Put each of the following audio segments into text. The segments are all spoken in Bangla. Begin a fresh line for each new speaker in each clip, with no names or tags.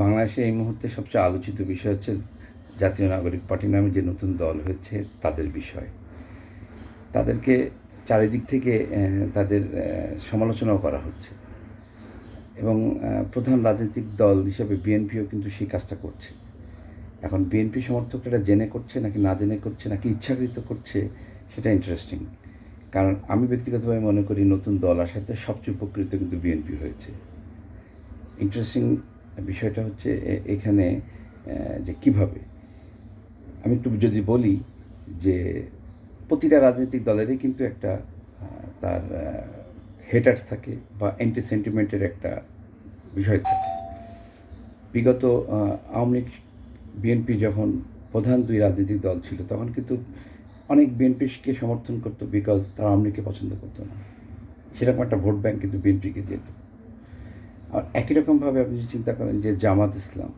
বাংলাদেশে এই মুহূর্তে সবচেয়ে আলোচিত বিষয় হচ্ছে জাতীয় নাগরিক পার্টি নামে যে নতুন দল হয়েছে তাদের বিষয়। তাদেরকে চারিদিক থেকে তাদের সমালোচনাও করা হচ্ছে এবং প্রধান রাজনৈতিক দল হিসেবে বিএনপিও কিন্তু সেই কাজটা করছে। এখন বিএনপি সমর্থকরা জেনে করছে নাকি না জেনে করছে নাকি ইচ্ছাকৃত করছে, সেটা ইন্টারেস্টিং। কারণ আমি ব্যক্তিগতভাবে মনে করি নতুন দল আসাতে সবচেয়ে উপকৃত কিন্তু বিএনপি হয়েছে। ইন্টারেস্টিং বিষয়টা হচ্ছে এখানে যে কীভাবে, আমি একটু যদি বলি যে প্রতিটা রাজনৈতিক দলেরই কিন্তু একটা তার হেটার্স থাকে বা অ্যান্টি সেন্টিমেন্টের একটা বিষয় থাকে। বিগত আওয়ামী লীগ বিএনপি যখন প্রধান দুই রাজনৈতিক দল ছিল তখন কিন্তু অনেক বিএনপিকে সমর্থন করতো, বিকজ তারা আওয়ামী লীগকে পছন্দ করতো না। সেরকম একটা ভোট ব্যাংক কিন্তু বিএনপিকে যেত। আর একই রকমভাবে আপনি চিন্তা করেন যে জামাত ইসলাম,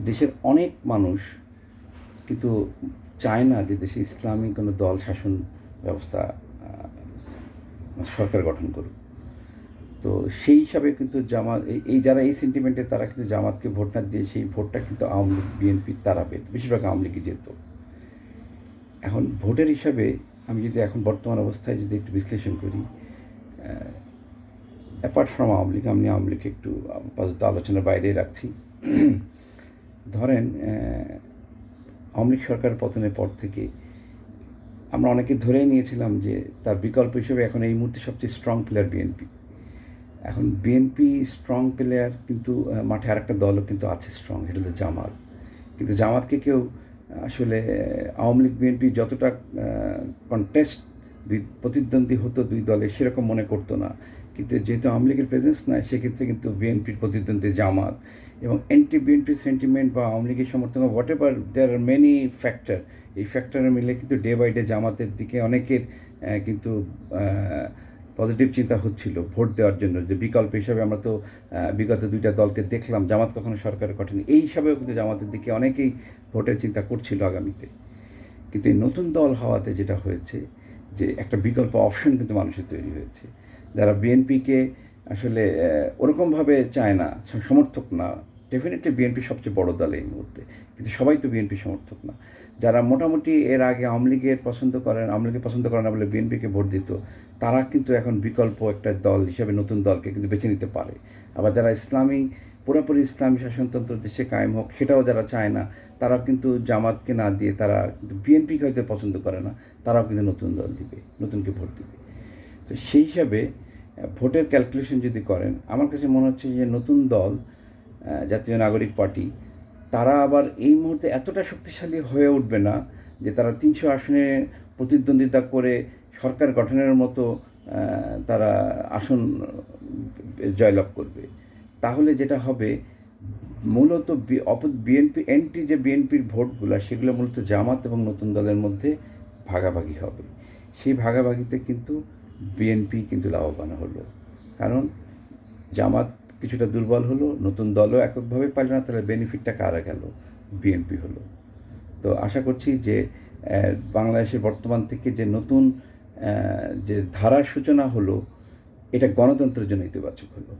দেশের অনেক মানুষ কিন্তু চায় না যে দেশে ইসলামী কোনো দল শাসন ব্যবস্থা সরকার গঠন করুক। তো সেই হিসাবে কিন্তু জামাত এই যারা এই সেন্টিমেন্টে তারা কিন্তু জামাতকে ভোট না দিয়ে সেই ভোটটা কিন্তু আওয়ামী লীগ বিএনপি তারা পেত, বেশিরভাগ আওয়ামী লীগই যেত। এখন ভোটের হিসাবে আমি যদি এখন বর্তমান অবস্থায় যদি একটু বিশ্লেষণ করি, অ্যাপার্ট ফ্রম আওয়ামী লীগ, আমি আওয়ামী লীগকে একটু আপাতত আলোচনার বাইরে রাখছি। ধরেন আওয়ামী লীগ সরকার পতনের পর থেকে আমরা অনেকে ধরেই নিয়েছিলাম যে তার বিকল্প হিসেবে এখন এই মুহূর্তে সবচেয়ে স্ট্রং প্লেয়ার বিএনপি। এখন বিএনপি স্ট্রং প্লেয়ার, কিন্তু মাঠে আরেকটা দলও কিন্তু আছে স্ট্রং, সেটা হলো জামাত। কিন্তু জামাতকে কেউ আসলে আওয়ামী লীগ বিএনপি যতটা কন্টেস্ট প্রতিদ্বন্দ্বী হতো দুই দলে সেরকম মনে করতো না। কিন্তু যেহেতু আওয়ামী লীগের প্রেজেন্স নাই, সেক্ষেত্রে কিন্তু বিএনপির প্রতিদ্বন্দ্বী জামাত এবং অ্যান্টি বিএনপি সেন্টিমেন্ট বা আওয়ামী লীগের সমর্থন whatever there are many factor, এই ফ্যাক্টরে মিলে কিন্তু ডে বাই ডে জামাতের দিকে অনেকের কিন্তু পজিটিভ চিন্তা হচ্ছিল ভোট দেওয়ার জন্য, যে বিকল্প হিসাবে আমরা তো বিগত দুইটা দলকে দেখলাম, জামাত কখনো সরকার গঠন, এই হিসাবেও কিন্তু জামাতের দিকে অনেকেই ভোটের চিন্তা করছিল আগামীতে। কিন্তু এই নতুন দল হওয়াতে যেটা হয়েছে যে একটা বিকল্প অপশন কিন্তু মানুষের তৈরি হয়েছে। যারা বিএনপিকে আসলে ওরকমভাবে চায় না, সমর্থক না, ডেফিনেটলি বিএনপি সবচেয়ে বড় দল এই মুহূর্তে, কিন্তু সবাই তো বিএনপি সমর্থক না। যারা মোটামুটি এর আগে আওয়ামী লীগের পছন্দ করেন, আওয়ামী লীগকে পছন্দ করে না বলে বিএনপিকে ভোট দিত, তারা কিন্তু এখন বিকল্প একটা দল হিসেবে নতুন দলকে কিন্তু বেছে নিতে পারে। আবার যারা ইসলামী, পুরোপুরি ইসলামী শাসনতন্ত্র দেশে কায়েম হোক সেটাও যারা চায় না, তারা কিন্তু জামাতকে না দিয়ে তারা কিন্তু বিএনপিকে হয়তো পছন্দ করে না, তারাও কিন্তু নতুন দল দিবে, নতুনকে ভোট দিবে। তো সেই হিসাবে ভোটের ক্যালকুলেশন যদি করেন, আমার কাছে মনে হচ্ছে যে নতুন দল জাতীয় নাগরিক পার্টি, তারা আবার এই মুহূর্তে এতটা শক্তিশালী হয়ে উঠবে না যে তারা 300 আসনে প্রতিদ্বন্দ্বিতা করে সরকার গঠনের মতো তারা আসন জয়লাভ করবে। তাহলে যেটা হবে, মূলত বিএনপি এন্টি যে বিএনপির ভোটগুলো, সেগুলো মূলত জামাত এবং নতুন দলের মধ্যে ভাগাভাগি হবে। সেই ভাগাভাগিতে কিন্তু বিএনপি কিন্তু লাভবান হলো, কারণ জামাত কিছুটা দুর্বল হলো, নতুন দলও এককভাবে পারল না, তাহলে বেনিফিটটা কারা গেল? বিএনপি হলো। তো আশা করছি যে বাংলাদেশের বর্তমান থেকে যে নতুন যে ধারার সূচনা হলো, এটা গণতন্ত্রের জন্য ইতিবাচক হলো।